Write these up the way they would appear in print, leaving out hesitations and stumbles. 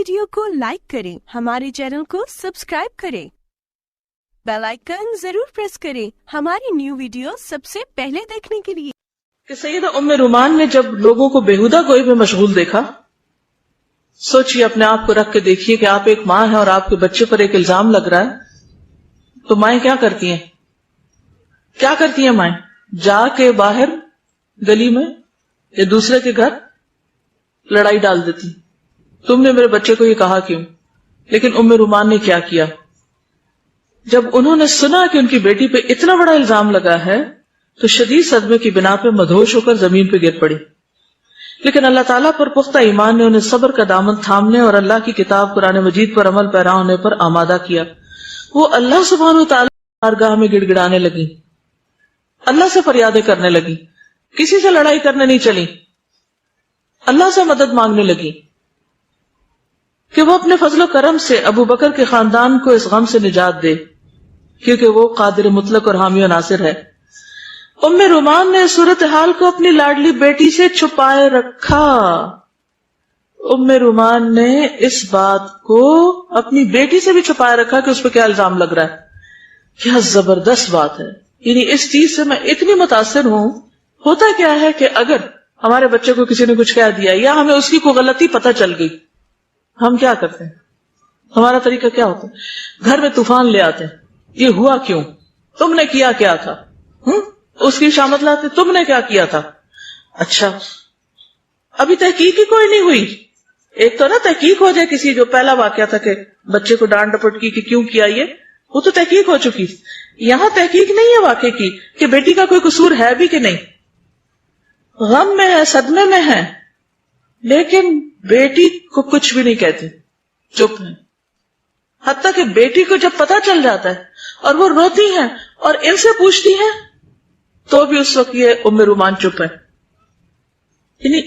Video को like करें, हमारे चैनल को सब्सक्राइब करें, बेल आइकन जरूर प्रेस करें हमारी न्यू वीडियो सबसे पहले देखने के लिए। कि सैयदा उम्मे रुमान ने जब लोगों को बेहुदा गोई में मशगूल देखा, सोचिए, अपने आप को रख के देखिए कि आप एक माँ हैं और आपके बच्चे पर एक इल्जाम लग रहा है, तो माएं क्या करती हैं? क्या करती हैं माएं? जाके बाहर गली में या दूसरे के घर लड़ाई डाल देती, तुमने मेरे बच्चे को ये कहा क्यों? लेकिन उम्मे रुमान ने क्या किया? जब उन्होंने सुना कि उनकी बेटी पे इतना बड़ा इल्जाम लगा है, तो शदीद सदमे की बिना पे मदहोश होकर जमीन पे गिर पड़ी। लेकिन अल्लाह ताला पर पुख्ता ईमान ने उन्हें सब्र का दामन थामने और अल्लाह की किताब कुरान मजीद पर अमल पैरा होने पर आमादा किया। वो अल्लाह सुब्हानहू व तआला की बारगाह में गिड़गिड़ाने लगी, अल्लाह से फरियादें करने लगी, किसी से लड़ाई करने नहीं चली, अल्लाह से मदद मांगने लगी कि वो अपने फजलो करम से अबू बकर के खानदान को इस गम से निजात दे, क्योंकि वो कादिर मुतलक और हामी नासिर है। उम्मे रुमान ने सूरत हाल को अपनी लाडली बेटी से छुपाए रखा। उम्मे रुमान ने इस बात को अपनी बेटी से भी छुपाए रखा कि उस पर क्या इल्जाम लग रहा है। क्या जबरदस्त बात है। यानी इस चीज से मैं इतनी मुतासिर हूं। होता क्या है कि अगर हमारे बच्चे को किसी ने कुछ कह दिया या हमें उसकी कोई गलती पता चल गई, हम क्या करते हैं? हमारा तरीका क्या होता है? घर में तूफान ले आते हैं, ये हुआ क्यों? तुमने किया क्या था? उसकी शामत लाते, तुमने क्या किया था? अच्छा, अभी तहकीक ही कोई नहीं हुई। एक तो ना तहकीक हो जाए किसी, जो पहला वाकया था कि बच्चे को डांट डपट की कि क्यों किया ये, वो तो तहकीक हो चुकी। यहां तहकीक नहीं है वाकई की कि बेटी का कोई कसूर है भी कि नहीं। गम में है, सदमे में है, लेकिन बेटी को कुछ भी नहीं कहती, चुप है। हत्ता कि बेटी को जब पता चल जाता है और वो रोती है और इनसे पूछती है, तो भी उस वक्त ये उम्मे रुमान चुप है। यानी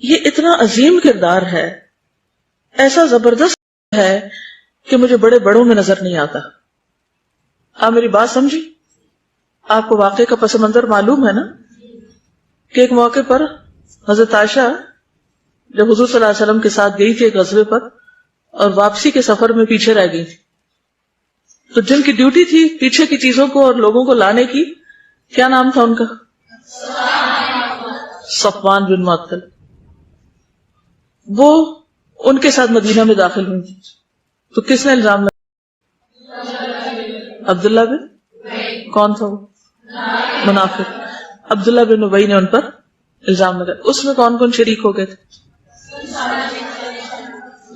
ये इतना अजीम किरदार है, ऐसा जबरदस्त है कि मुझे बड़े बड़ों में नजर नहीं आता। आप मेरी बात समझी? आपको वाकई का पस मंजर मालूम है ना कि एक मौके पर हजरत आयशा जब हुजूर सल्लल्लाहु अलैहि वसल्लम के साथ गई थी एक गज़वे पर और वापसी के सफर में पीछे रह गई थी, तो जिनकी ड्यूटी थी पीछे की चीजों को और लोगों को लाने की, क्या नाम था उनका? सफवान बिन मुअत्तल। वो उनके साथ मदीना में दाखिल हुई थी, तो किसने इल्जाम लगाया? अब्दुल्ला बिन, कौन था वो? मुनाफिक। अब्दुल्ला बिन उबई ने उन पर इल्जाम लगाया। उसमें कौन कौन शरीक हो गए थे?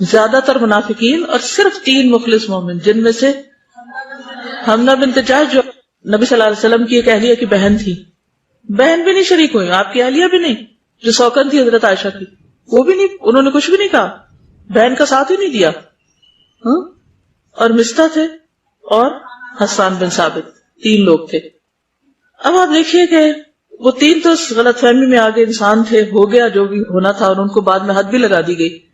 ज्यादातर मुनाफिकीन और सिर्फ 3 मुखलिस मोमिन, जिनमें से हमना बिन तजाज जो नबी सल्लल्लाहु अलैहि वसल्लम की एक अहलिया की बहन थी, बहन भी नहीं शरीक हुई, आपकी अहलिया भी नहीं, जो सौकन थी हजरत आयशा की, वो भी नहीं, उन्होंने कुछ भी नहीं कहा, बहन का साथ ही नहीं दिया। और मिस्ता थे और हसन बिन साबित, 3 लोग थे। अब आप देखिए कि वो 3 तो गलतफहमी में आगे इंसान थे, हो गया जो भी होना था, और उनको बाद में हद भी लगा दी गई।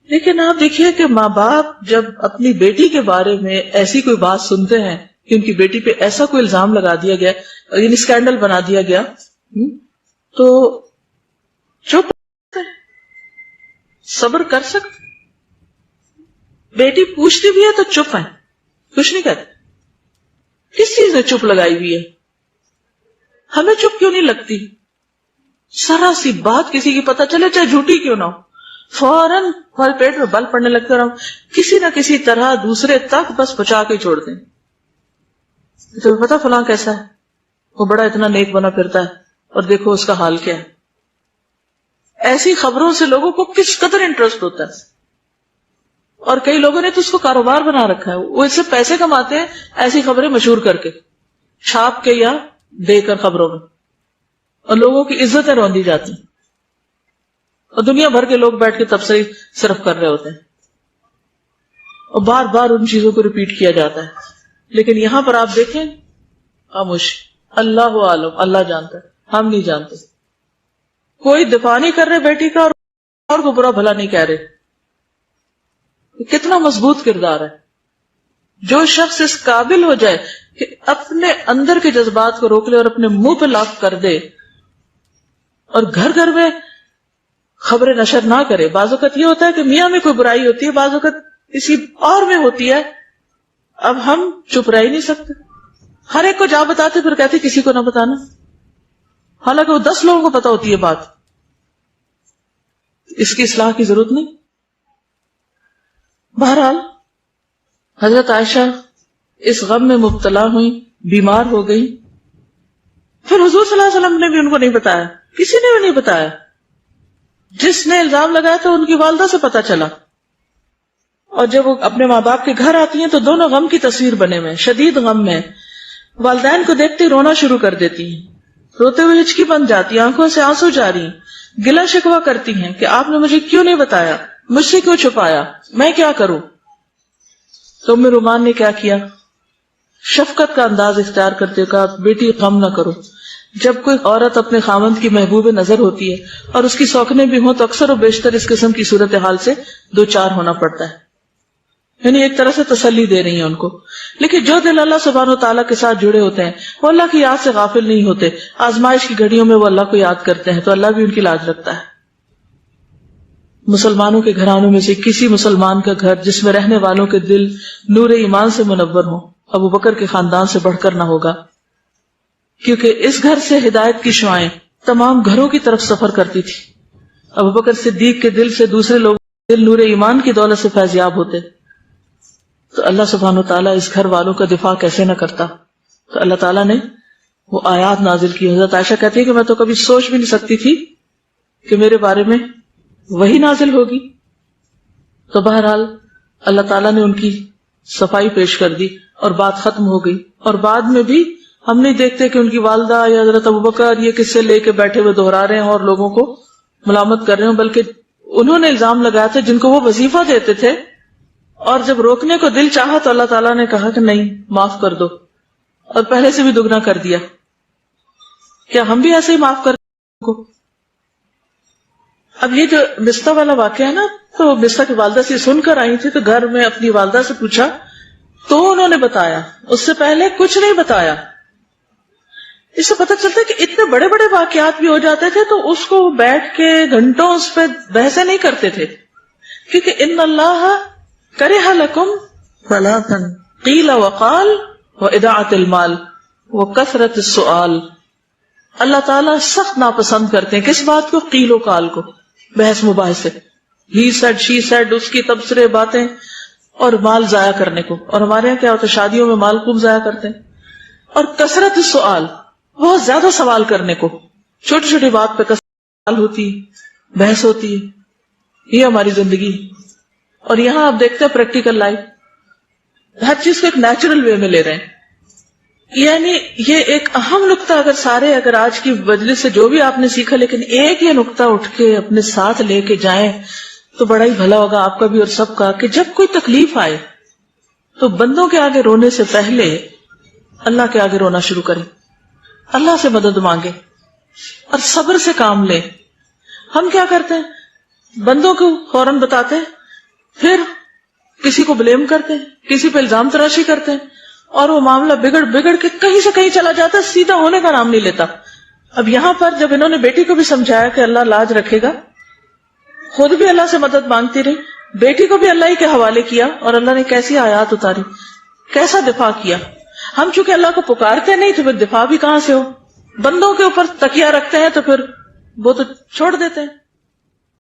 लेकिन आप देखिए कि माँ बाप जब अपनी बेटी के बारे में ऐसी कोई बात सुनते हैं कि उनकी बेटी पे ऐसा कोई इल्जाम लगा दिया गया, यानी स्कैंडल बना दिया गया, तो चुप, सब्र कर सकते। बेटी पूछती भी है तो चुप है, कुछ नहीं कहते। किस चीज ने चुप लगाई हुई है? हमें चुप क्यों नहीं लगती? जरा सी बात किसी की पता चले, चाहे झूठी क्यों ना हो, फौरन हमारे पेट में बल पड़ने लगता रहो, किसी ना किसी तरह दूसरे तक बस पहुंचा के छोड़ दें। तो पता फलां कैसा है, वो बड़ा इतना नेक बना फिरता है, और देखो उसका हाल क्या है। ऐसी खबरों से लोगों को किस कदर इंटरेस्ट होता है, और कई लोगों ने तो उसको कारोबार बना रखा है, वो इससे पैसे कमाते हैं ऐसी खबरें मशहूर करके, छाप के या देकर खबरों में, और लोगों की इज्जतें रौंदी जाती हैं, और दुनिया भर के लोग बैठ के तबसरे सिर्फ कर रहे होते हैं, और बार बार उन चीजों को रिपीट किया जाता है। लेकिन यहां पर आप देखें, खामोश, अल्लाह आलम, अल्लाह जानता है, हम नहीं जानते। कोई दिफा नहीं कर रहे बेटी का, और को बुरा भला नहीं कह रहे। कितना मजबूत किरदार है। जो शख्स इस काबिल हो जाए कि अपने अंदर के जज्बात को रोक ले और अपने मुंह पे लाफ कर दे, और घर घर में خبر نشر نہ کرے. بعض اوقات یہ ہوتا ہے کہ میاں میں کوئی برائی ہوتی ہے, بعض اوقات کسی اور میں ہوتی ہے, اب ہم چپ رہ ہی نہیں سکتے, ہر ایک کو جا بتاتے پھر کہتے کسی کو نہ بتانا, حالانکہ وہ 10 لوگوں کو پتا ہوتی ہے بات. اس کی اصلاح کی ضرورت نہیں. بہرحال حضرت عائشہ اس غم میں مبتلا ہوئی, بیمار ہو گئی. پھر حضور صلی اللہ علیہ وسلم نے بھی ان کو نہیں بتایا, کسی نے بھی نہیں بتایا. جس نے الزام لگایا تھا ان کی والدہ سے پتا چلا, اور جب وہ اپنے ماں باپ کے گھر آتی ہیں تو دونوں غم کی تصویر بنے ہوئے, شدید غم میں. والدین کو دیکھتے رونا شروع کر دیتی ہیں, روتے ہوئے ہچکی بن جاتی, آنکھوں سے آنسو جاری ہیں, گلا شکوہ کرتی ہیں کہ آپ نے مجھے کیوں نہیں بتایا, مجھ سے کیوں چھپایا, میں کیا کروں. تو ام رومان نے کیا کیا, شفقت کا انداز اختیار کرتے ہوئے کہا بیٹی غم نہ کرو. جب کوئی عورت اپنے خاوند کی محبوب نظر ہوتی ہے اور اس کی سوکھنے بھی ہوں تو اکثر و بیشتر اس قسم کی صورتحال سے دوچار ہونا پڑتا ہے. یعنی ایک طرح سے تسلی دے رہی ہیں ان کو. لیکن جو دل اللہ سبحانہ و تعالیٰ کے ساتھ جڑے ہوتے ہیں وہ اللہ کی یاد سے غافل نہیں ہوتے. آزمائش کی گھڑیوں میں وہ اللہ کو یاد کرتے ہیں تو اللہ بھی ان کی لاج رکھتا ہے. مسلمانوں کے گھرانوں میں سے کسی مسلمان کا گھر جس میں رہنے والوں کے دل نور ایمان سے منور ہوں, ابو بکر کے خاندان سے بڑھ کر نہ ہوگا, کیونکہ اس گھر سے ہدایت کی شعائیں تمام گھروں کی طرف سفر کرتی تھی. ابو بکر صدیق کے دل سے دوسرے لوگ دل نور ایمان کی دولت سے فیضیاب ہوتے. تو اللہ سبحانہ وتعالیٰ اس گھر والوں کا دفاع کیسے نہ کرتا. تو اللہ تعالیٰ نے وہ آیات نازل کی. حضرت عائشہ کہتی ہے کہ میں تو کبھی سوچ بھی نہیں سکتی تھی کہ میرے بارے میں وہی نازل ہوگی. تو بہرحال اللہ تعالیٰ نے ان کی صفائی پیش کر دی اور بات ختم ہو گئی. اور بعد میں بھی ہم نہیں دیکھتے کہ ان کی والدہ یا حضرت ابوبکر یہ قصے لے کے بیٹھے ہوئے دہرا رہے ہیں اور لوگوں کو ملامت کر رہے ہیں, بلکہ انہوں نے الزام لگایا تھا جن کو وہ وظیفہ دیتے تھے, اور جب روکنے کو دل چاہا تو اللہ تعالیٰ نے کہا کہ نہیں, معاف کر دو, اور پہلے سے بھی دگنا کر دیا. کیا ہم بھی ایسے ہی معاف کر کو؟ اب یہ جو بستہ والا واقعہ ہے نا, تو بستہ کی والدہ سے سن کر آئی تھی تو گھر میں اپنی والدہ سے پوچھا تو انہوں نے بتایا, اس سے پہلے کچھ نہیں بتایا. اس سے پتہ چلتا ہے کہ اتنے بڑے بڑے واقعات بھی ہو جاتے تھے تو اس کو بیٹھ کے گھنٹوں اس پہ بحثیں نہیں کرتے تھے, کیونکہ ان اللہ کرہ لکم ثلاثا قیل وقال واضاعۃ المال وکثرۃ السؤال. اللہ تعالیٰ سخت ناپسند کرتے ہیں کس بات کو؟ قیل و قال کو, بحث مباحثے, ہی سیڈ شی سیڈ, اس کی تبصرے باتیں, اور مال ضائع کرنے کو. اور ہمارے یہاں کیا ہوتا ہے, شادیوں میں مال خوب ضائع کرتے ہیں. اور کثرت السؤال, بہت زیادہ سوال کرنے کو, چھوٹی چھوٹی بات پہ سوال ہوتی, بحث ہوتی ہے. یہ ہماری زندگی. اور یہاں آپ دیکھتے ہیں پریکٹیکل لائف, ہر چیز کو ایک نیچرل وے میں لے رہے ہیں. یعنی یہ ایک اہم نقطہ اگر آج کی مجلس سے جو بھی آپ نے سیکھا, لیکن ایک یہ نقطہ اٹھ کے اپنے ساتھ لے کے جائیں تو بڑا ہی بھلا ہوگا آپ کا بھی اور سب کا, کہ جب کوئی تکلیف آئے تو بندوں کے آگے رونے سے پہلے اللہ کے آگے رونا شروع کریں, اللہ سے مدد مانگے اور صبر سے کام لیں. ہم کیا کرتے ہیں, بندوں کو فوراً بتاتے ہیں, پھر کسی کو بلیم کرتے ہیں, کسی پہ الزام تراشی کرتے ہیں, اور وہ معاملہ بگڑ کے کہیں سے کہیں چلا جاتا ہے, سیدھا ہونے کا نام نہیں لیتا. اب یہاں پر جب انہوں نے بیٹی کو بھی سمجھایا کہ اللہ لاج رکھے گا, خود بھی اللہ سے مدد مانگتی رہی, بیٹی کو بھی اللہ ہی کے حوالے کیا, اور اللہ نے کیسی آیات اتاری, کیسا دفاع کیا. ہم چونکہ اللہ کو پکارتے نہیں تو پھر دفاع بھی کہاں سے ہو, بندوں کے اوپر تکیہ رکھتے ہیں تو پھر وہ تو چھوڑ دیتے ہیں.